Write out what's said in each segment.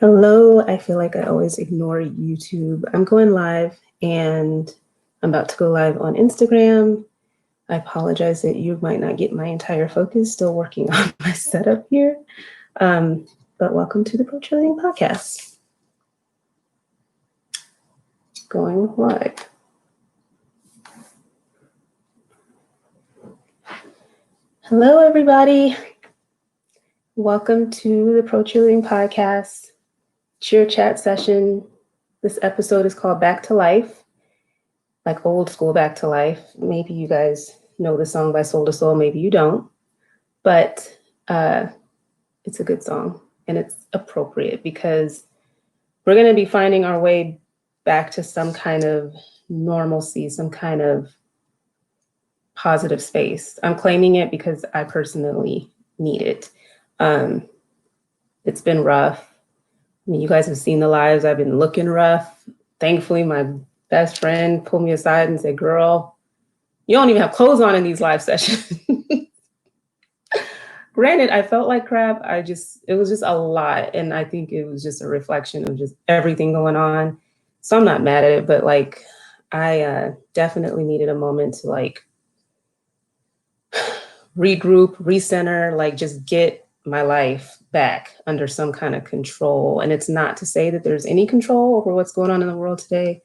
Hello, I feel like I always ignore YouTube. I'm going live and I'm about to go live on Instagram. I apologize that you might not get my entire focus, still working on my setup here. But welcome to the Pro Cheerleading Podcast. Going live. Hello, everybody. Welcome to the Pro Cheerleading Podcast cheer chat session. This episode is called Back to Life, like old school Back to Life. Maybe you guys know the song by Soul II Soul, maybe you don't, but it's a good song and it's appropriate because we're going to be finding our way back to some kind of normalcy, some kind of positive space. I'm claiming it because I personally need it. It's been rough. I mean, you guys have seen the lives. I've been looking rough. Thankfully, my best friend pulled me aside and said, "Girl, you don't even have clothes on in these live sessions." Granted, I felt like crap. It was just a lot. And I think it was just a reflection of just everything going on. So I'm not mad at it, but like, I definitely needed a moment to like regroup, recenter, like just get my life back under some kind of control. And it's not to say that there's any control over what's going on in the world today.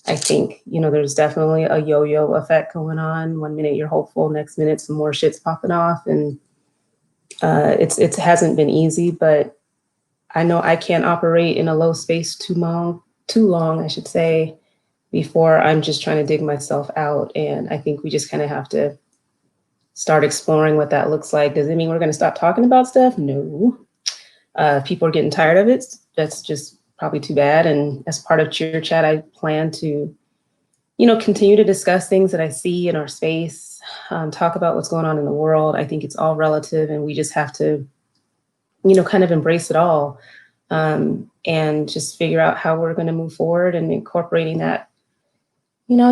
I think, there's definitely a yo-yo effect going on. 1 minute you're hopeful, next minute some more shit's popping off. And it hasn't been easy, but I know I can't operate in a low space too long, I should say, before I'm just trying to dig myself out. And I think we just kind of have to start exploring what that looks like. Does it mean we're going to stop talking about stuff? No. People are getting tired of it. That's just probably too bad. And as part of Cheer Chat, I plan to, continue to discuss things that I see in our space, talk about what's going on in the world. I think it's all relative and we just have to, kind of embrace it all, and just figure out how we're going to move forward and incorporating that,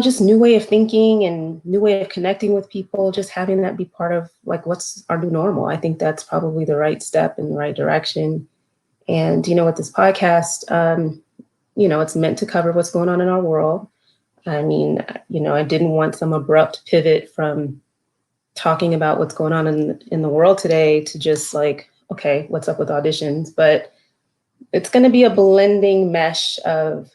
just new way of thinking and new way of connecting with people, just having that be part of like what's our new normal. I think that's probably the right step in the right direction. And, with this podcast, it's meant to cover what's going on in our world. I mean, I didn't want some abrupt pivot from talking about what's going on in the world today to just like, okay, what's up with auditions? But it's going to be a blending mesh of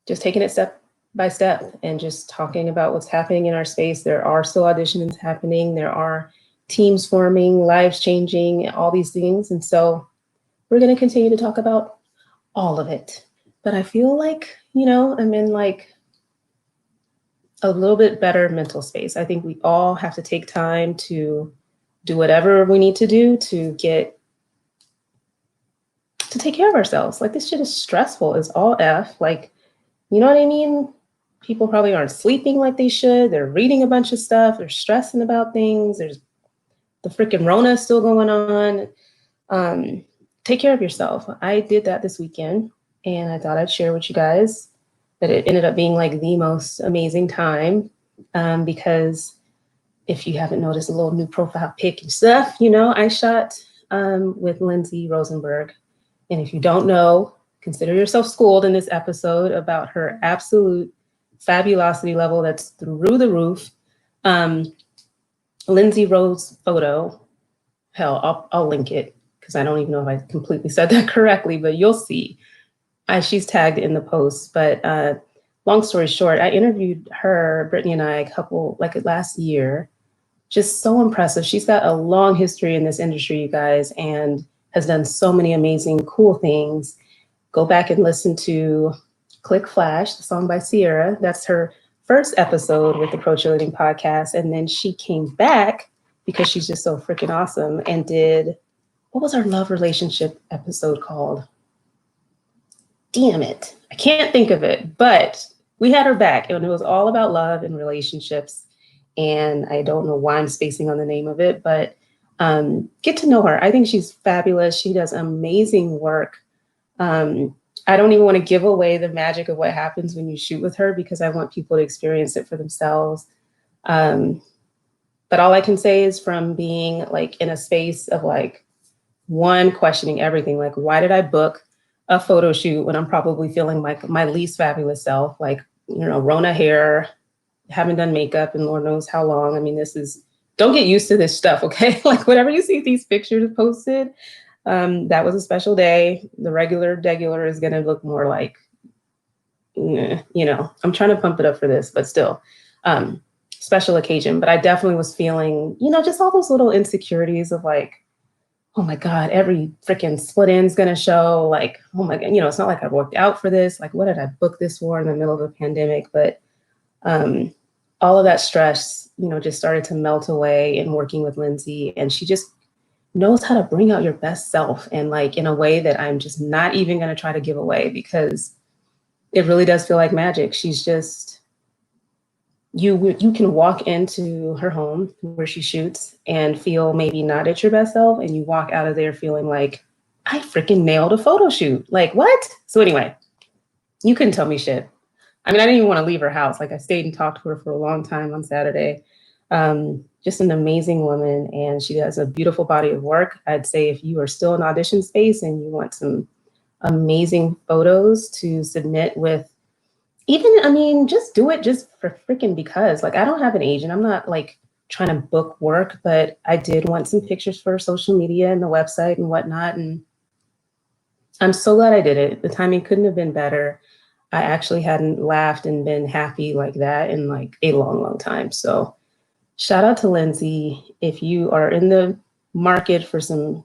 just taking it step by step and just talking about what's happening in our space. There are still auditions happening. There are teams forming, lives changing, all these things. And so we're going to continue to talk about all of it. But I feel like, I'm in like a little bit better mental space. I think we all have to take time to do whatever we need to do to take care of ourselves. Like this shit is stressful as all F. Like, you know what I mean? People probably aren't sleeping like they should. They're reading a bunch of stuff. They're stressing about things. There's the freaking Rona still going on. Take care of yourself. I did that this weekend and I thought I'd share with you guys that it ended up being like the most amazing time, because if you haven't noticed a little new profile pic and stuff, I shot with Lindsay Rosenberg. And if you don't know, consider yourself schooled in this episode about her absolute fabulosity level that's through the roof. Lindsay Rose photo, hell, I'll link it because I don't even know if I completely said that correctly, but you'll see. She's tagged in the post. But long story short, I interviewed her, Brittany and I, last year. Just so impressive. She's got a long history in this industry, you guys, and has done so many amazing, cool things. Go back and listen to Click Flash, the song by Sierra. That's her first episode with the Pro Cheerleading Podcast. And then she came back because she's just so freaking awesome and did, what was our love relationship episode called? Damn it. I can't think of it, but we had her back and it was all about love and relationships. And I don't know why I'm spacing on the name of it, but get to know her. I think she's fabulous. She does amazing work. I don't even want to give away the magic of what happens when you shoot with her because I want people to experience it for themselves. But all I can say is from being like in a space of like one, questioning everything. Like, why did I book a photo shoot when I'm probably feeling like my least fabulous self? Like, Rona hair, haven't done makeup in Lord knows how long. I mean, don't get used to this stuff, okay? Like, whatever you see these pictures posted, that was a special day. The regular is going to look more like, I'm trying to pump it up for this, but still, special occasion. But I definitely was feeling, just all those little insecurities of like, oh my God, every freaking split end's gonna show. Like, oh my God, it's not like I worked out for this. Like, what did I book this for in the middle of a pandemic? But all of that stress, just started to melt away in working with Lindsay. And she just knows how to bring out your best self, and like in a way that I'm just not even gonna try to give away, because it really does feel like magic. She's just, you can walk into her home where she shoots and feel maybe not at your best self, and you walk out of there feeling like, I freaking nailed a photo shoot. Like, what? So anyway, you couldn't tell me shit. I mean, I didn't even want to leave her house. Like, I stayed and talked to her for a long time on Saturday. Just an amazing woman, and she has a beautiful body of work. I'd say if you are still in audition space and you want some amazing photos to submit with, just do it just for freaking because. Like, I don't have an agent. I'm not like trying to book work, but I did want some pictures for social media and the website and whatnot. And I'm so glad I did it. The timing couldn't have been better. I actually hadn't laughed and been happy like that in like a long, long time. So shout out to Lindsay. If you are in the market for some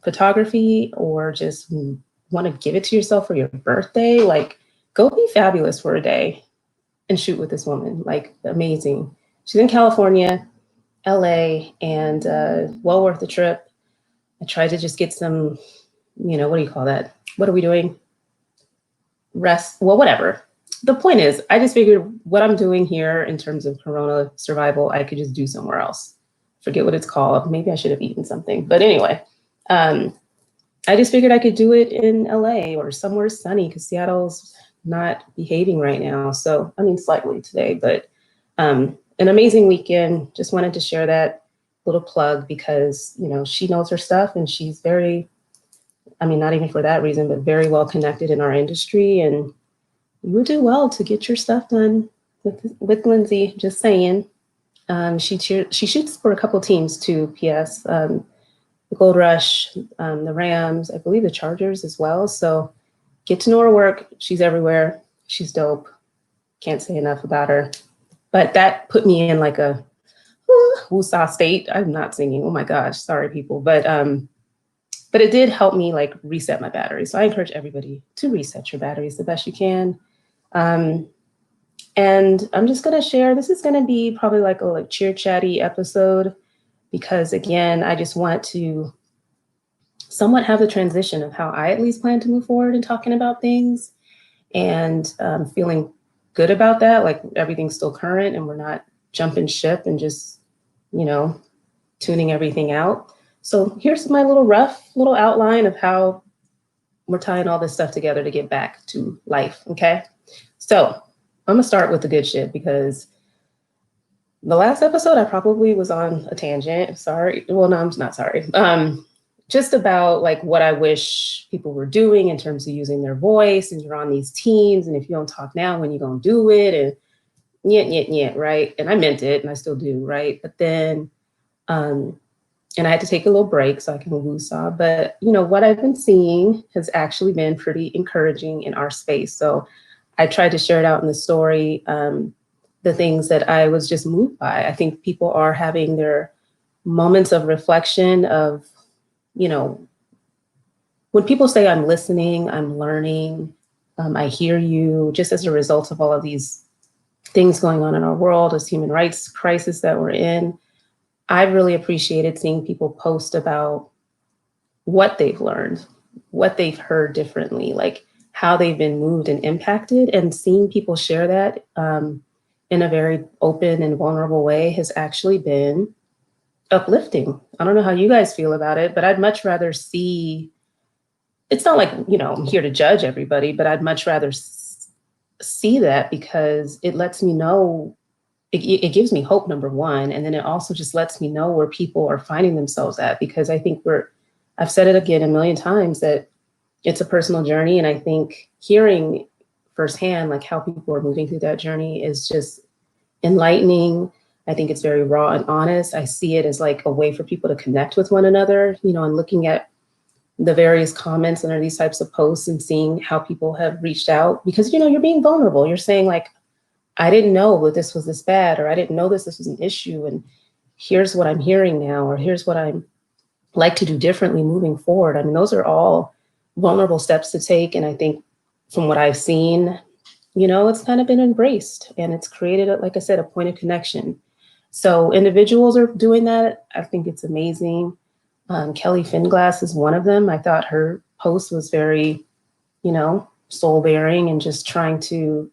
photography or just want to give it to yourself for your birthday, like, go be fabulous for a day and shoot with this woman. Like, amazing. She's in California, LA, and well worth the trip. I tried to just get some, what do you call that? What are we doing? Rest. Well, whatever. The point is, I just figured what I'm doing here in terms of Corona survival, I could just do somewhere else. Forget what it's called. Maybe I should have eaten something. But anyway, I just figured I could do it in LA or somewhere sunny, because Seattle's not behaving right now. So, I mean, slightly today, but an amazing weekend. Just wanted to share that little plug because, she knows her stuff, and she's very, not even for that reason, but very well connected in our industry. And you would do well to get your stuff done with Lindsay, just saying. She shoots for a couple teams too, PS. The Gold Rush, the Rams, I believe the Chargers as well. So get to know her work. She's everywhere. She's dope. Can't say enough about her. But that put me in like a woosah state. I'm not singing. Oh my gosh, sorry people. But it did help me like reset my battery. So I encourage everybody to reset your batteries the best you can. And I'm just gonna share. This is gonna be probably like a cheer chatty episode, because again, I just want to somewhat have the transition of how I at least plan to move forward in talking about things, and feeling good about that, like everything's still current and we're not jumping ship and just, tuning everything out. So here's my rough little outline of how we're tying all this stuff together to get back to life, okay? So I'm gonna start with the good shit, because the last episode I probably was on a tangent. Sorry. Well, no, I'm not sorry. Just about like what I wish people were doing in terms of using their voice, and you're on these teams, and if you don't talk now, when you gonna do it? And yeah, right? And I meant it, and I still do, right? But then, and I had to take a little break so I can woosah. But what I've been seeing has actually been pretty encouraging in our space. So I tried to share it out in the story, the things that I was just moved by. I think people are having their moments of reflection of, when people say I'm listening, I'm learning, I hear you, just as a result of all of these things going on in our world, this human rights crisis that we're in, I've really appreciated seeing people post about what they've learned, what they've heard differently, like how they've been moved and impacted, and seeing people share that in a very open and vulnerable way has actually been uplifting. I don't know how you guys feel about it, but I'd much rather see, it's not like, I'm here to judge everybody, but I'd much rather see that, because it lets me know, it gives me hope, number one. And then it also just lets me know where people are finding themselves at, because I think I've said it again a million times that it's a personal journey. And I think hearing firsthand, like how people are moving through that journey is just enlightening. I think it's very raw and honest. I see it as like a way for people to connect with one another, you know, and looking at the various comments under these types of posts and seeing how people have reached out because, you know, you're being vulnerable. You're saying like, I didn't know that this was this bad, or I didn't know this was an issue. And here's what I'm hearing now, or here's what I'm like to do differently moving forward. I mean, those are all vulnerable steps to take. And I think from what I've seen, you know, it's kind of been embraced and it's created, like I said, a point of connection. So individuals are doing that. I think it's amazing. Kelly Finglass is one of them. I thought her post was very, you know, soul bearing and just trying to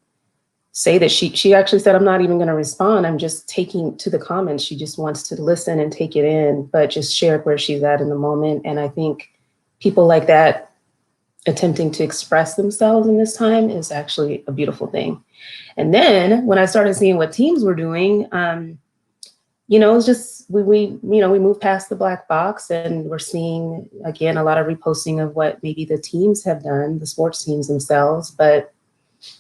say that she actually said, I'm not even going to respond. I'm just taking to the comments. She just wants to listen and take it in, but just share where she's at in the moment. And I think people like that attempting to express themselves in this time is actually a beautiful thing. And then when I started seeing what teams were doing, you know, it's just we moved past the black box and we're seeing again a lot of reposting of what maybe the teams have done, the sports teams themselves. But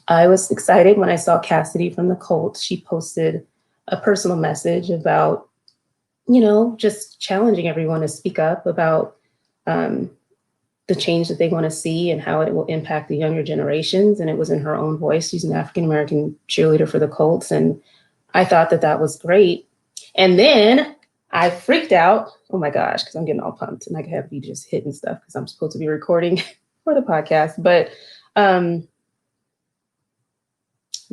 I was excited when I saw Cassidy from the Colts. She posted a personal message about, you know, just challenging everyone to speak up about the change that they want to see and how it will impact the younger generations. And it was in her own voice. She's an African-American cheerleader for the Colts. And I thought that that was great. And then I freaked out. Oh my gosh, because I'm getting all pumped and I have you just hitting stuff because I'm supposed to be recording for the podcast. But the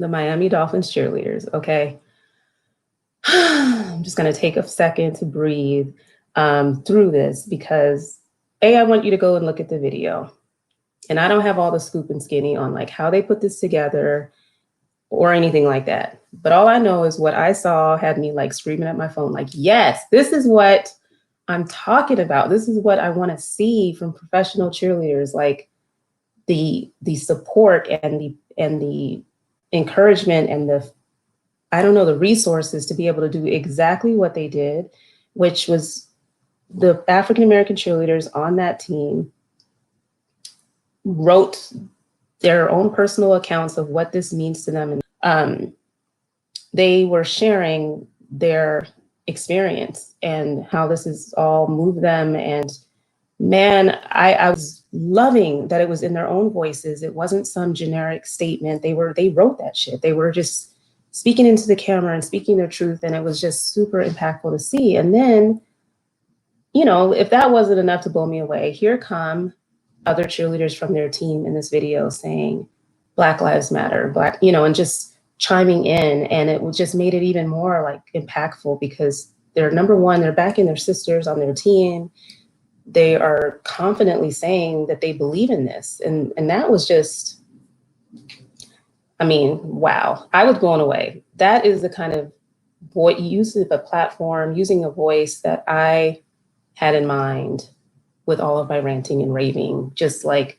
Miami Dolphins cheerleaders, okay? I'm just going to take a second to breathe through this because I want you to go and look at the video. And I don't have all the scoop and skinny on like how they put this together or anything like that. But all I know is what I saw had me like screaming at my phone, like, yes, this is what I'm talking about. This is what I want to see from professional cheerleaders, like the support and the encouragement and the resources to be able to do exactly what they did, which was the African-American cheerleaders on that team wrote their own personal accounts of what this means to them. And they were sharing their experience and how this has all moved them. And man, I was loving that it was in their own voices. It wasn't some generic statement. They wrote that shit. They were just speaking into the camera and speaking their truth. And it was just super impactful to see. And then, you know, if that wasn't enough to blow me away, here come other cheerleaders from their team in this video saying Black Lives Matter, Black, you know, and just chiming in. And it just made it even more like impactful because they're number one, they're backing their sisters on their team. They are confidently saying that they believe in this. And that was just, I mean, wow, I was blown away. That is the kind of use of a platform, using a voice that I had in mind with all of my ranting and raving. Just like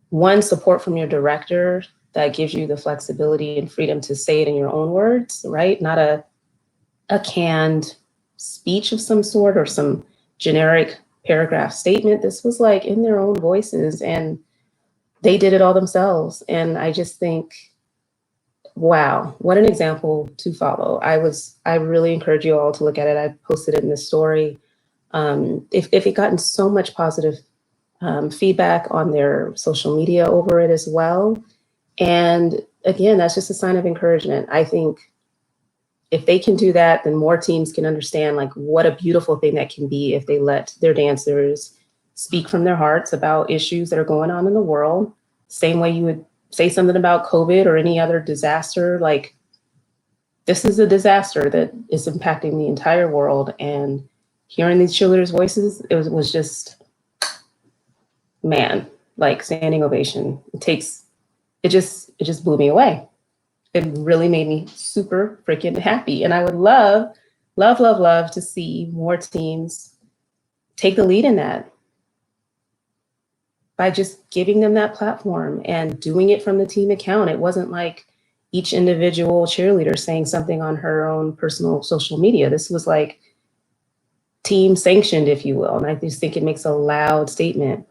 one, support from your director that gives you the flexibility and freedom to say it in your own words, right? Not a canned speech of some sort or some generic paragraph statement. This was like in their own voices and they did it all themselves. And I just think, wow, what an example to follow. I really encourage you all to look at it. I posted it in the story. If it gotten so much positive feedback on their social media over it as well. And again, that's just a sign of encouragement. I think if they can do that, then more teams can understand like what a beautiful thing that can be if they let their dancers speak from their hearts about issues that are going on in the world. Same way you would say something about COVID or any other disaster. Like, this is a disaster that is impacting the entire world. And hearing these cheerleaders' voices, it was just, man, like standing ovation. It just blew me away. It really made me super freaking happy. And I would love, love, love, love to see more teams take the lead in that by just giving them that platform and doing it from the team account. It wasn't like each individual cheerleader saying something on her own personal social media. This was like team sanctioned, if you will. And I just think it makes a loud statement.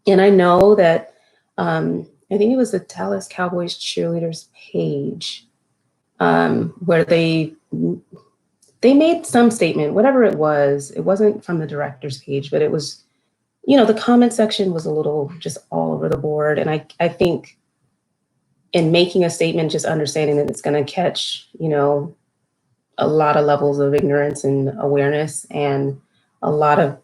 And I know that I think it was the Dallas Cowboys cheerleaders page where they made some statement, whatever it was. It wasn't from the director's page, but it was, you know, the comment section was a little just all over the board. And I think in making a statement, just understanding that it's going to catch, you know, a lot of levels of ignorance and awareness and a lot of,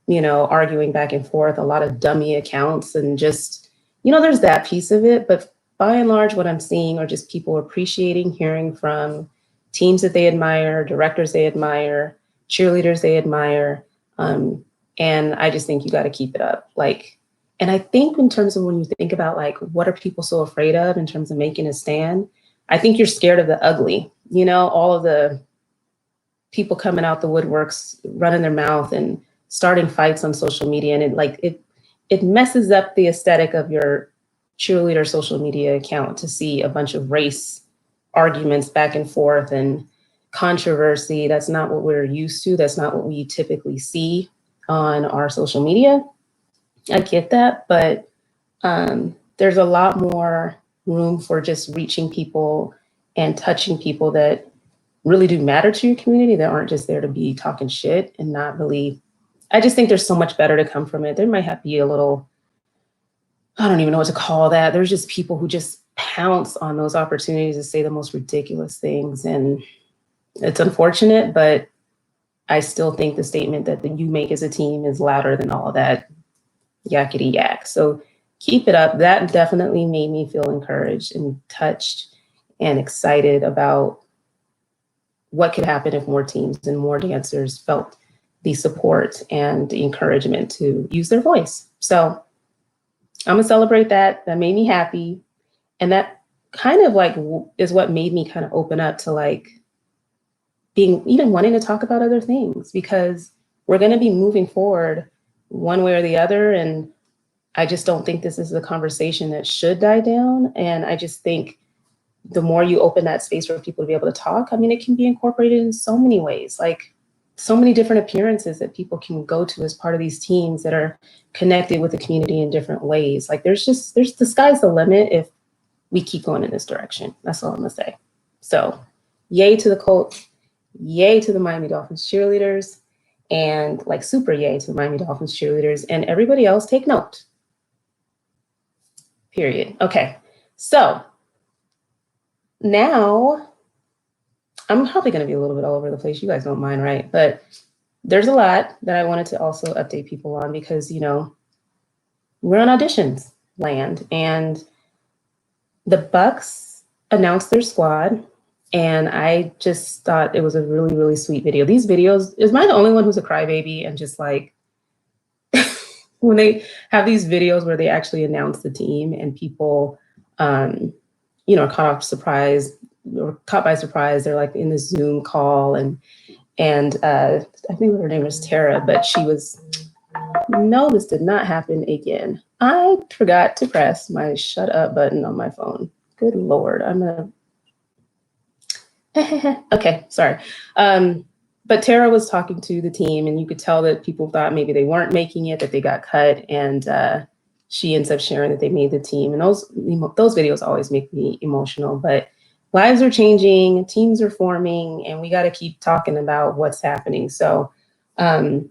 you know, arguing back and forth, a lot of dummy accounts and just, you know, there's that piece of it. But by and large, what I'm seeing are just people appreciating hearing from teams that they admire, directors they admire, cheerleaders they admire. And I just think you got to keep it up. Like, and I think in terms of when you think about like, what are people so afraid of in terms of making a stand? I think you're scared of the ugly, you know, all of the people coming out the woodworks, running their mouth and starting fights on social media. And it messes up the aesthetic of your cheerleader social media account to see a bunch of race arguments back and forth and controversy. That's not what we're used to. That's not what we typically see on our social media. I get that, but there's a lot more room for just reaching people and touching people that really do matter to your community, that aren't just there to be talking shit and not really. I just think there's so much better to come from it. There might have to be a little, I don't even know what to call that. There's just people who just pounce on those opportunities to say the most ridiculous things. And it's unfortunate, but I still think the statement that you make as a team is louder than all of that yakety yak. So keep it up. That definitely made me feel encouraged and touched and excited about what could happen if more teams and more dancers felt the support and the encouragement to use their voice. So I'm gonna celebrate that. That made me happy. And that kind of like is what made me kind of open up to like being, even wanting to talk about other things, because we're gonna be moving forward one way or the other. And I just don't think this is a conversation that should die down. And I just think the more you open that space for people to be able to talk, I mean, it can be incorporated in so many ways, like so many different appearances that people can go to as part of these teams that are connected with the community in different ways. Like there's the sky's the limit if we keep going in this direction. That's all I'm gonna say. So yay to the Colts, yay to the Miami Dolphins cheerleaders, and like super yay to the Miami Dolphins cheerleaders, and everybody else take note. Period. Okay, so now I'm probably going to be a little bit all over the place. You guys don't mind, right? But there's a lot that I wanted to also update people on because, you know, we're on auditions land, and the Bucks announced their squad. And I just thought it was a really, really sweet video. These videos, is mine the only one who's a crybaby and just like, when they have these videos where they actually announce the team and people, you know, are caught by surprise. They're like in the Zoom call and I think her name was Tara, but she was, no, this did not happen again. I forgot to press my shut up button on my phone. Good Lord, I'm gonna, okay, sorry. But Tara was talking to the team and you could tell that people thought maybe they weren't making it, that they got cut. And she ends up sharing that they made the team. And those videos always make me emotional, but lives are changing, teams are forming, and we got to keep talking about what's happening. So there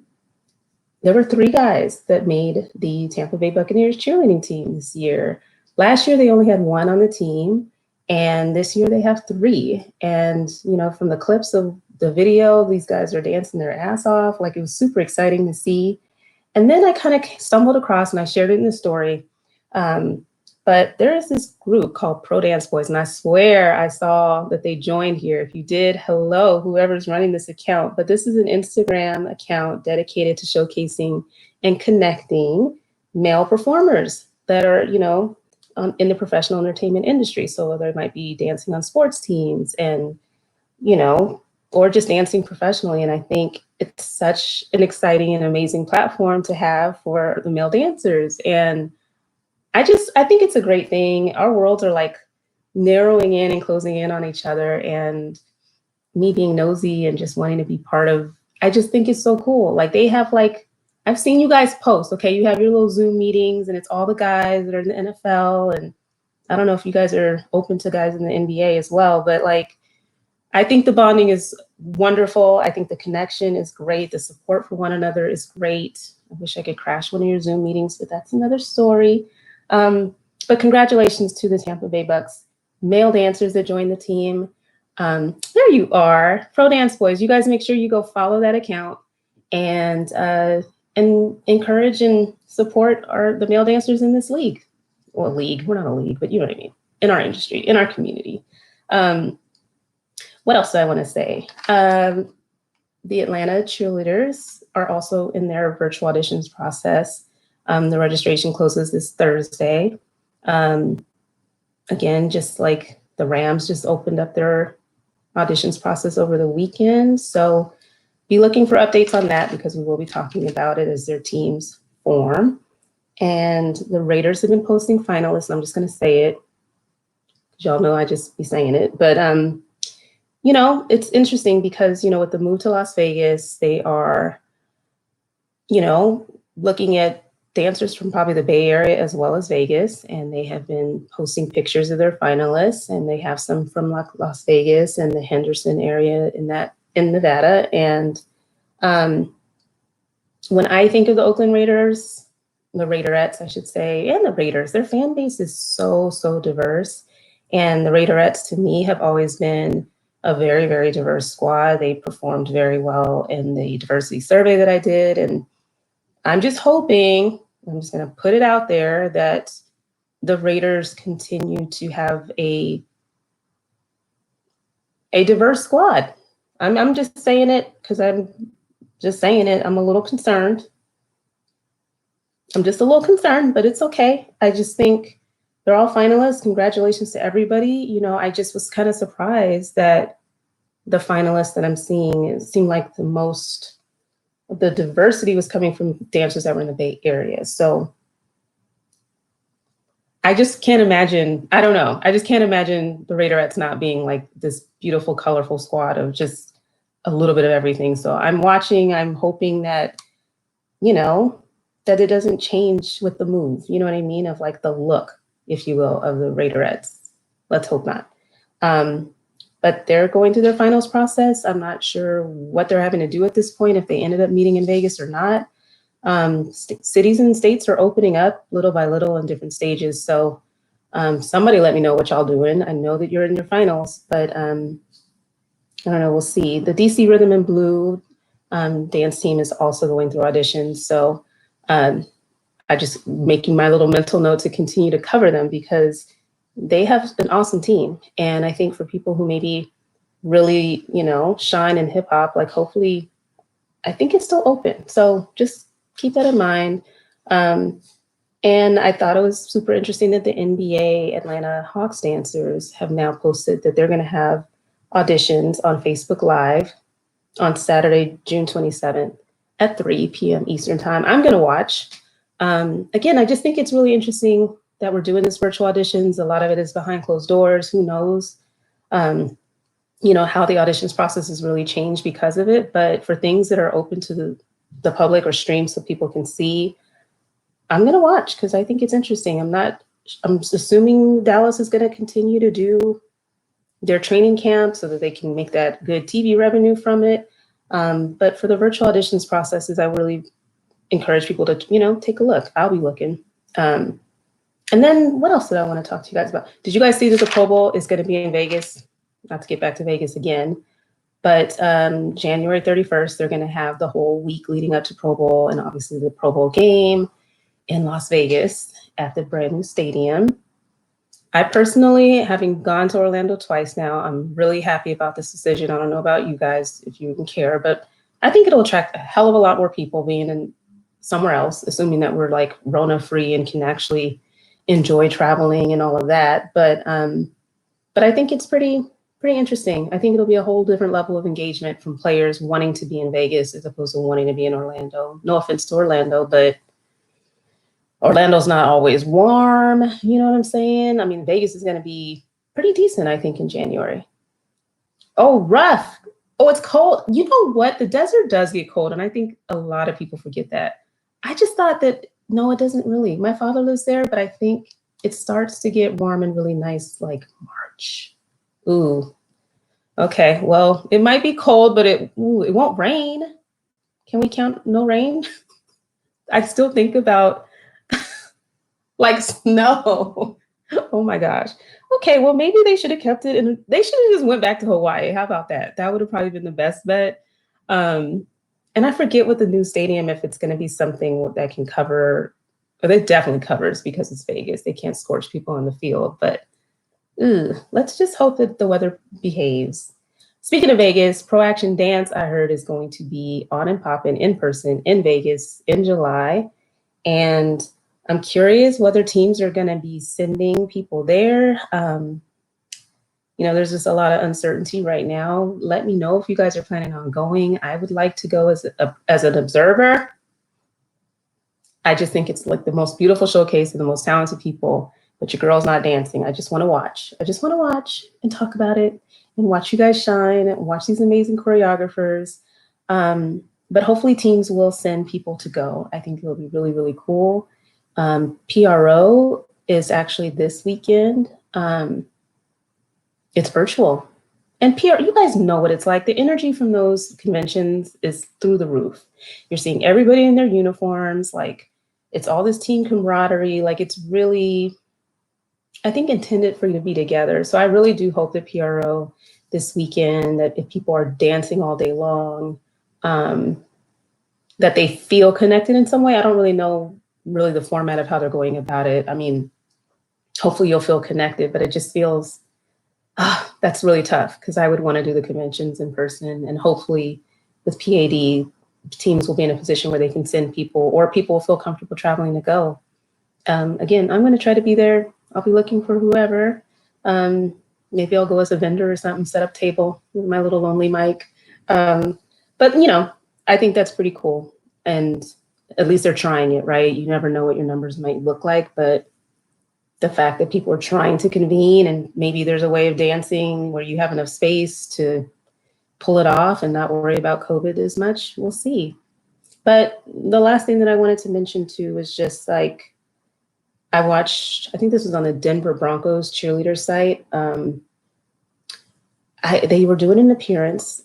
were 3 guys that made the Tampa Bay Buccaneers cheerleading team this year. Last year, they only had 1 on the team. And this year they have 3. And, you know, from the clips of the video, these guys are dancing their ass off. Like, it was super exciting to see. And then I kind of stumbled across, and I shared it in the story. But there is this group called Pro Dance Boys, and I swear I saw that they joined here. If you did, hello, whoever's running this account. But this is an Instagram account dedicated to showcasing and connecting male performers that are, you know, in the professional entertainment industry. So there might be dancing on sports teams and, you know, or just dancing professionally. And I think it's such an exciting and amazing platform to have for the male dancers. And I think it's a great thing. Our worlds are like narrowing in and closing in on each other, and me being nosy and just wanting to be part of, I just think it's so cool. Like they have like, I've seen you guys post, okay, you have your little Zoom meetings and it's all the guys that are in the NFL. And I don't know if you guys are open to guys in the NBA as well, but like, I think the bonding is wonderful. I think the connection is great. The support for one another is great. I wish I could crash one of your Zoom meetings, but that's another story. But congratulations to the Tampa Bay Bucks male dancers that joined the team. There you are, Pro Dance Boys. You guys make sure you go follow that account and encourage and support the male dancers in this league. Well, league, we're not a league, but you know what I mean. In our industry, in our community. What else do I want to say? The Atlanta cheerleaders are also in their virtual auditions process. The registration closes this Thursday. Again, just like the Rams just opened up their auditions process over the weekend. So be looking for updates on that because we will be talking about it as their teams form. And the Raiders have been posting finalists. I'm just going to say it. Y'all know I just be saying it. But, you know, it's interesting because, you know, with the move to Las Vegas, they are, you know, looking at dancers from probably the Bay Area as well as Vegas, and they have been posting pictures of their finalists, and they have some from Las Vegas and the Henderson area in Nevada. And when I think of the Oakland Raiders, the Raiderettes, I should say, and the Raiders, their fan base is so diverse. And the Raiderettes, to me, have always been a very, very diverse squad. They performed very well in the diversity survey that I did. And I'm just hoping, I'm just going to put it out there, that the Raiders continue to have a diverse squad. I'm just saying it because I'm just saying it. I'm a little concerned. I'm just a little concerned, but it's okay. I just think they're all finalists. Congratulations to everybody. You know, I just was kind of surprised that the finalists that I'm seeing, it seemed like the diversity was coming from dancers that were in the Bay Area. So I just can't imagine, I don't know. I just can't imagine the Raiderettes not being like this beautiful, colorful squad of just a little bit of everything. So I'm watching, I'm hoping that, you know, that it doesn't change with the move. You know what I mean? Of like the look, if you will, of the Raiderettes. Let's hope not. But they're going through their finals process. I'm not sure what they're having to do at this point, if they ended up meeting in Vegas or not. Cities and states are opening up little by little in different stages. So somebody let me know what y'all doing. I know that you're in your finals, but I don't know, we'll see. The DC Rhythm and Blue dance team is also going through auditions. So I just making my little mental note to continue to cover them because they have an awesome team. And I think for people who maybe really, you know, shine in hip hop, like hopefully, I think it's still open. So just keep that in mind. And I thought it was super interesting that the NBA Atlanta Hawks dancers have now posted that they're going to have auditions on Facebook Live on Saturday, June 27th at 3 p.m. Eastern time. I'm going to watch. Again, I just think it's really interesting that we're doing this virtual auditions. A lot of it is behind closed doors. Who knows, you know, how the auditions process has really changed because of it. But for things that are open to the public or streamed so people can see, I'm going to watch because I think it's interesting. I'm assuming Dallas is going to continue to do their training camp so that they can make that good TV revenue from it. But for the virtual auditions processes, I really encourage people to, you know, take a look. I'll be looking. And then what else did I want to talk to you guys about? Did you guys see that the Pro Bowl is going to be in Vegas? Not to get back to Vegas again, but January 31st, they're going to have the whole week leading up to Pro Bowl and obviously the Pro Bowl game in Las Vegas at the brand new stadium. I personally, having gone to Orlando twice now, I'm really happy about this decision. I don't know about you guys, if you even care, but I think it'll attract a hell of a lot more people being in somewhere else, assuming that we're like Rona free and can actually enjoy traveling and all of that. But I think it's pretty interesting. I think it'll be a whole different level of engagement from players wanting to be in Vegas as opposed to wanting to be in Orlando. No offense to Orlando, but Orlando's not always warm. You know what I'm saying? I mean, Vegas is going to be pretty decent, I think, in January. Oh, Ruff. Oh, it's cold. You know what? The desert does get cold, and I think a lot of people forget that. I just thought that no, it doesn't really. My father lives there, but I think it starts to get warm and really nice like March. Ooh, okay. Well, it might be cold, but it won't rain. Can we count no rain? I still think about like snow. Oh my gosh. Okay, well maybe they should have kept it and they should have just went back to Hawaii. How about that? That would have probably been the best bet. Um, and I forget what the new stadium, if it's going to be something that can cover, or it definitely covers because it's Vegas. They can't scorch people on the field, but let's just hope that the weather behaves. Speaking of Vegas, Pro Action Dance, I heard, is going to be on and popping in person in Vegas in July. And I'm curious whether teams are going to be sending people there. There's just a lot of uncertainty right now. Let me know if you guys are planning on going. I would like to go as an observer. I just think it's like the most beautiful showcase of the most talented people, but your girl's not dancing. I just want to watch. I just want to watch and talk about it and watch you guys shine and watch these amazing choreographers. But hopefully teams will send people to go. I think it'll be really, really cool. PRO is actually this weekend. It's virtual. And PR, you guys know what it's like. The energy from those conventions is through the roof. You're seeing everybody in their uniforms. Like, it's all this team camaraderie. Like, it's really, I think, intended for you to be together. So I really do hope that PRO this weekend, that if people are dancing all day long, that they feel connected in some way. I don't really know really the format of how they're going about it. I mean, hopefully you'll feel connected, but it just feels, that's really tough because I would want to do the conventions in person, and hopefully with PAD, teams will be in a position where they can send people, or people will feel comfortable traveling to go. Again, I'm going to try to be there. I'll be looking for whoever. Maybe I'll go as a vendor or something, set up table with my little lonely mic. But I think that's pretty cool. And at least they're trying it, right? You never know what your numbers might look like, but the fact that people are trying to convene, and maybe there's a way of dancing where you have enough space to pull it off and not worry about COVID as much, we'll see. But the last thing that I wanted to mention too was just like, I think this was on the Denver Broncos cheerleader site. They were doing an appearance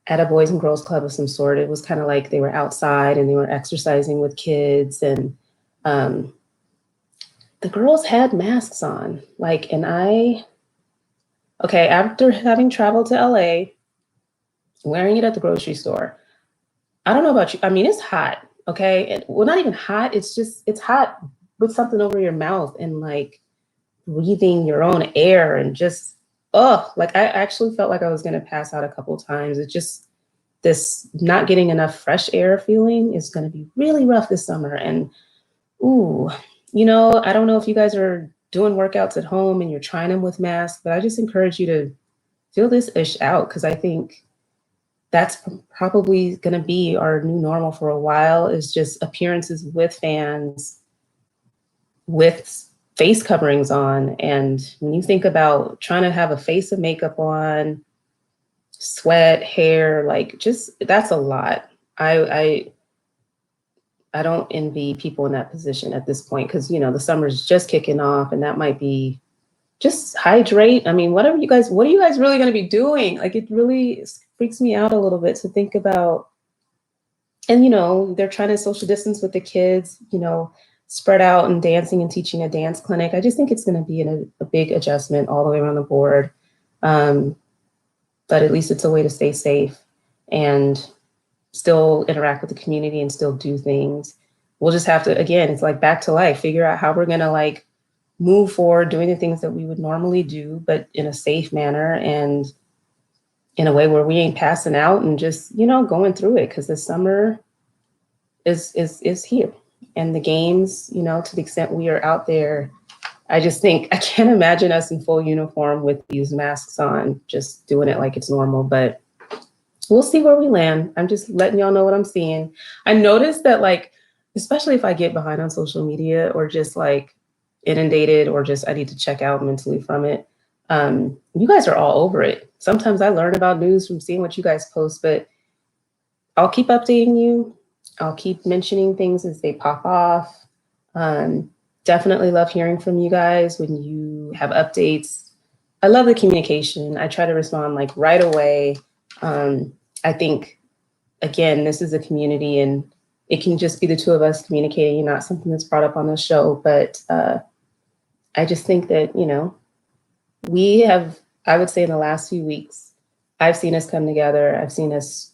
at a Boys and Girls Club of some sort. It was kind of like they were outside and they were exercising with kids, and the girls had masks on. After having traveled to LA, wearing it at the grocery store, I don't know about you. I mean, it's hot, okay? Well, not even hot. It's hot with something over your mouth and like breathing your own air and just, I actually felt like I was going to pass out a couple of times. It's just this not getting enough fresh air feeling is going to be really rough this summer. And I don't know if you guys are doing workouts at home and you're trying them with masks, but I just encourage you to feel this ish out, because I think that's probably going to be our new normal for a while, is just appearances with fans with face coverings on. And when you think about trying to have a face of makeup on, sweat, hair, like just that's a lot. I don't envy people in that position at this point, because the summer's just kicking off, and that might be just hydrate. I mean, what are you guys really going to be doing? Like, it really freaks me out a little bit to think about. And they're trying to social distance with the kids, spread out and dancing and teaching a dance clinic. I just think it's going to be a big adjustment all the way around the board. But at least it's a way to stay safe and still interact with the community and still do things. We'll just have to, again, it's like back to life, figure out how we're going to like move forward doing the things that we would normally do, but in a safe manner and in a way where we ain't passing out and just, going through it. Because the summer is here, and the games, to the extent we are out there, I just think I can't imagine us in full uniform with these masks on, just doing it like it's normal. But we'll see where we land. I'm just letting y'all know what I'm seeing. I noticed that, like, especially if I get behind on social media or just like inundated or just I need to check out mentally from it, You guys are all over it. Sometimes I learn about news from seeing what you guys post, but I'll keep updating you. I'll keep mentioning things as they pop off. Um, Definitely love hearing from you guys when you have updates. I love the communication. I try to respond like right away. I think, again, this is a community and it can just be the two of us communicating, not something that's brought up on the show. But I just think that, we have, I would say in the last few weeks, I've seen us come together. I've seen us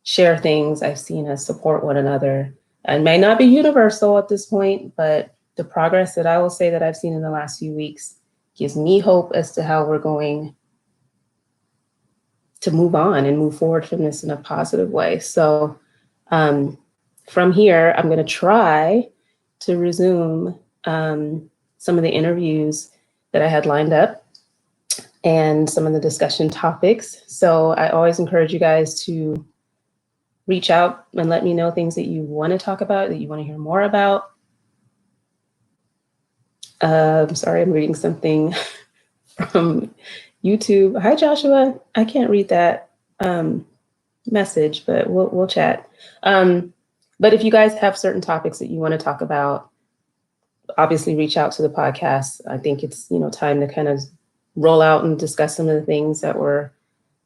share things. I've seen us support one another. It may not be universal at this point, but the progress that I will say that I've seen in the last few weeks gives me hope as to how we're going to move on and move forward from this in a positive way. So from here, I'm going to try to resume some of the interviews that I had lined up and some of the discussion topics. So I always encourage you guys to reach out and let me know things that you want to talk about, that you want to hear more about. Sorry, I'm reading something from YouTube. Hi, Joshua. I can't read that message, but we'll chat. But if you guys have certain topics that you want to talk about, obviously reach out to the podcast. I think it's time to kind of roll out and discuss some of the things that were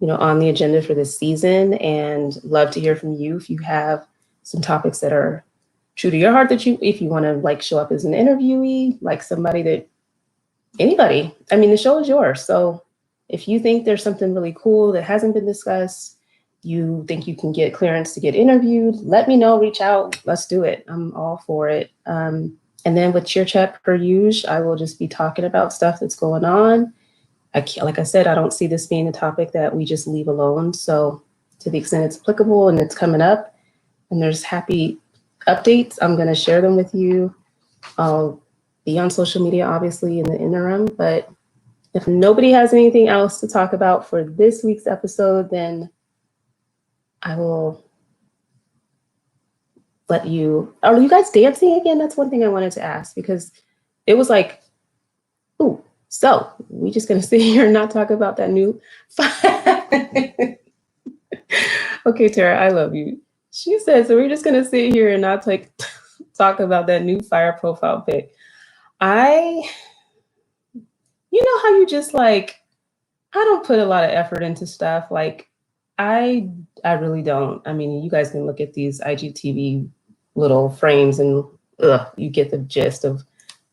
on the agenda for this season, and love to hear from you if you have some topics that are true to your heart, if you want to like show up as an interviewee, like anybody. I mean, the show is yours. So if you think there's something really cool that hasn't been discussed, you think you can get clearance to get interviewed, let me know, reach out, let's do it. I'm all for it. And then with Cheer Chat per usual, I will just be talking about stuff that's going on. Like I said, I don't see this being a topic that we just leave alone. So to the extent it's applicable and it's coming up and there's happy updates, I'm going to share them with you. I'll be on social media, obviously, in the interim. But if nobody has anything else to talk about for this week's episode, then I will let you. Are you guys dancing again? That's one thing I wanted to ask, because it was like, ooh, so we just going to sit here and not talk about that new. Okay, Tara, I love you. She said, so we're just going to sit here and not talk about that new fire profile pic. You know how you just like, I don't put a lot of effort into stuff. Like, I really don't. I mean, you guys can look at these IGTV little frames and you get the gist of,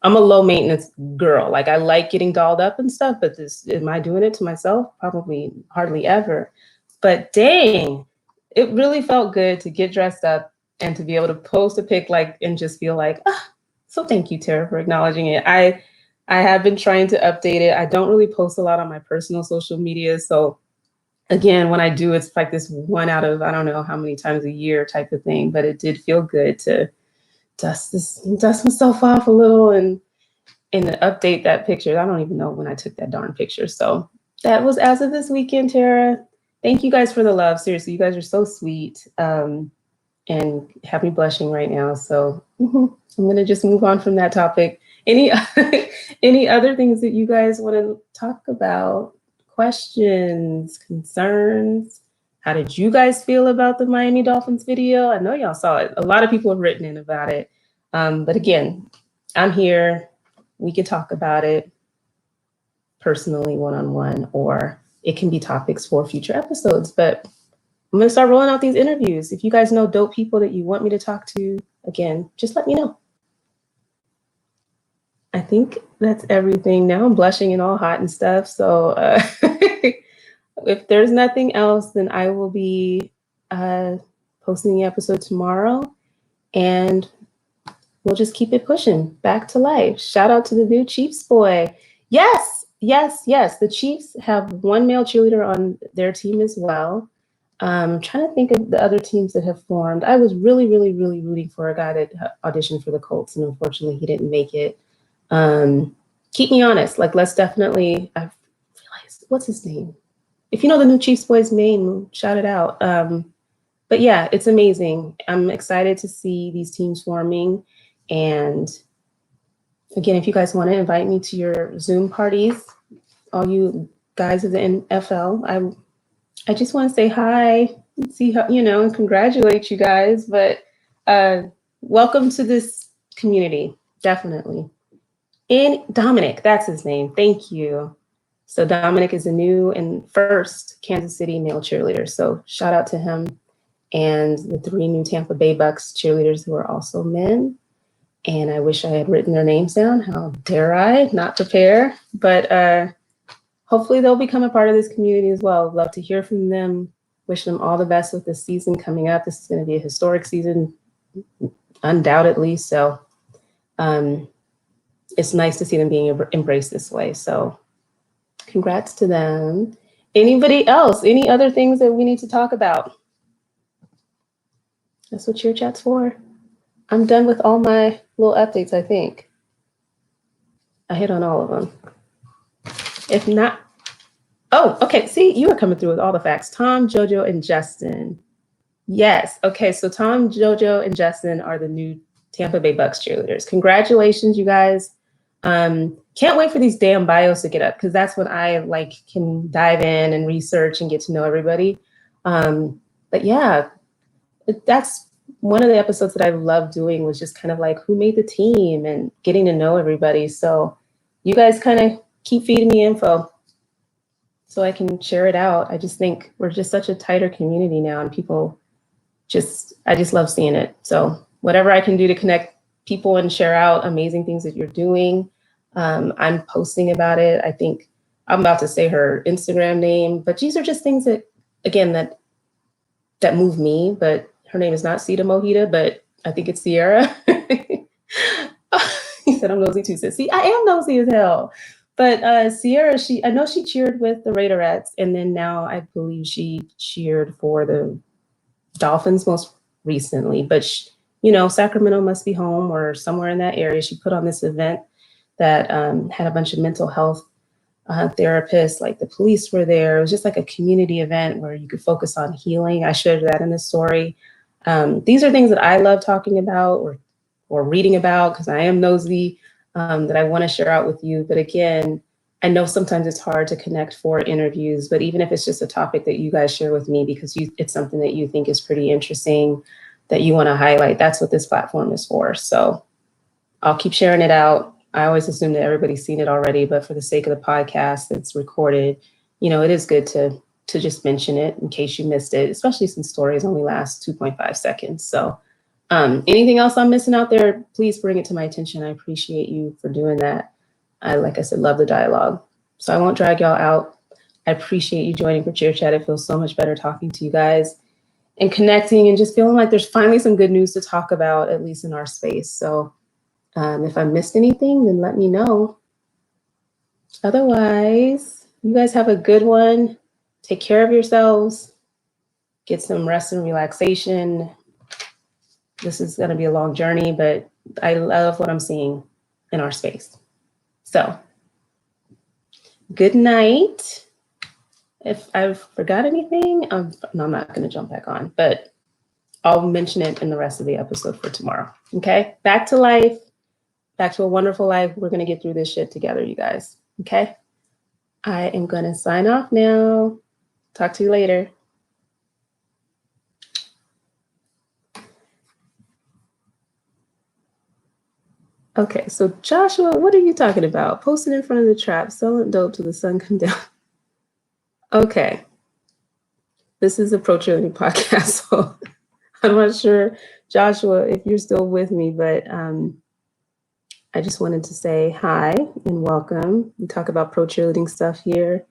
I'm a low maintenance girl. Like, I like getting dolled up and stuff, but am I doing it to myself? Probably hardly ever. But dang, it really felt good to get dressed up and to be able to post a pic and just feel like, so thank you, Tara, for acknowledging it. I have been trying to update it. I don't really post a lot on my personal social media. So again, when I do, it's like this one out of, I don't know how many times a year type of thing, but it did feel good to dust myself off a little and update that picture. I don't even know when I took that darn picture. So that was as of this weekend, Tara. Thank you guys for the love. Seriously, you guys are so sweet and have me blushing right now. So I'm going to just move on from that topic. Any other things that you guys want to talk about? Questions, concerns? How did you guys feel about the Miami Dolphins video? I know y'all saw it. A lot of people have written in about it. But again, I'm here. We can talk about it personally, one-on-one, or it can be topics for future episodes. But I'm going to start rolling out these interviews. If you guys know dope people that you want me to talk to, again, just let me know. I think that's everything. Now I'm blushing and all hot and stuff. So if there's nothing else, then I will be posting the episode tomorrow, and we'll just keep it pushing back to life. Shout out to the new Chiefs boy. Yes. The Chiefs have one male cheerleader on their team as well. I'm trying to think of the other teams that have formed. I was really, really, really rooting for a guy that auditioned for the Colts, and unfortunately he didn't make it. Keep me honest. Like, let's definitely, I realized, what's his name? If you know the new Chiefs boy's name, shout it out. But yeah, it's amazing. I'm excited to see these teams forming. And again, if you guys want to invite me to your Zoom parties, all you guys of the NFL. I just want to say hi and see how, and congratulate you guys. But welcome to this community, definitely. And Dominic, that's his name. Thank you. So Dominic is the new and first Kansas City male cheerleader. So shout out to him and the 3 new Tampa Bay Bucks cheerleaders who are also men. And I wish I had written their names down. How dare I not prepare? But hopefully they'll become a part of this community as well. Love to hear from them. Wish them all the best with the season coming up. This is going to be a historic season, undoubtedly. So it's nice to see them being embraced this way. So congrats to them. Anybody else? Any other things that we need to talk about? That's what Cheer Chat's for. I'm done with all my little updates, I think. I hit on all of them. If not, oh, okay. See, you are coming through with all the facts. Tom, JoJo, and Justin. Yes. Okay. So Tom, JoJo, and Justin are the new Tampa Bay Bucks cheerleaders. Congratulations, you guys. Can't wait for these damn bios to get up because that's when I can dive in and research and get to know everybody. But yeah, that's one of the episodes that I love doing was just kind of like who made the team and getting to know everybody. So you guys kind of keep feeding me info so I can share it out. I just think we're just such a tighter community now and people I just love seeing it. So whatever I can do to connect people and share out amazing things that you're doing, I'm posting about it. I think I'm about to say her Instagram name, but these are just things that, again, that move me, but her name is not Sita Mojita, but I think it's Sierra. He said, I'm nosy too. So, see, I am nosy as hell. But Sierra, I know she cheered with the Raiderettes, and then now I believe she cheered for the Dolphins most recently. But, Sacramento must be home or somewhere in that area. She put on this event that had a bunch of mental health therapists, like the police were there. It was just like a community event where you could focus on healing. I shared that in the story. These are things that I love talking about or reading about because I am nosy, that I want to share out with you. But again, I know sometimes it's hard to connect for interviews, but even if it's just a topic that you guys share with me because it's something that you think is pretty interesting that you want to highlight, that's what this platform is for. So I'll keep sharing it out. I always assume that everybody's seen it already, but for the sake of the podcast that's recorded, it is good to just mention it in case you missed it, especially since stories only last 2.5 seconds. So anything else I'm missing out there, please bring it to my attention. I appreciate you for doing that. Like I said, love the dialogue. So I won't drag y'all out. I appreciate you joining for Cheer Chat. It feels so much better talking to you guys and connecting and just feeling like there's finally some good news to talk about, at least in our space. So if I missed anything, then let me know. Otherwise, you guys have a good one. Take care of yourselves. Get some rest and relaxation. This is going to be a long journey, but I love what I'm seeing in our space. So, good night. If I've forgot anything, no, I'm not going to jump back on, but I'll mention it in the rest of the episode for tomorrow. Okay? Back to life. Back to a wonderful life. We're going to get through this shit together, you guys. Okay? I am going to sign off now. Talk to you later. Okay, so Joshua, what are you talking about? Posting in front of the trap, selling dope till the sun come down. Okay. This is a pro cheerleading podcast, so I'm not sure, Joshua, if you're still with me, but I just wanted to say hi and welcome. We talk about pro cheerleading stuff here,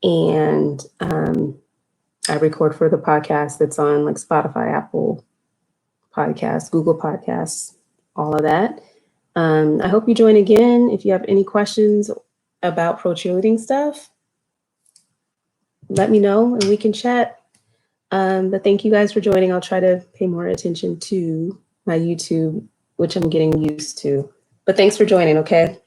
and I record for the podcast that's on like Spotify, Apple Podcasts, Google Podcasts, all of that. I hope you join again. If you have any questions about pro cheerleading stuff, let me know and we can chat. But thank you guys for joining. I'll try to pay more attention to my YouTube, which I'm getting used to. But thanks for joining, okay?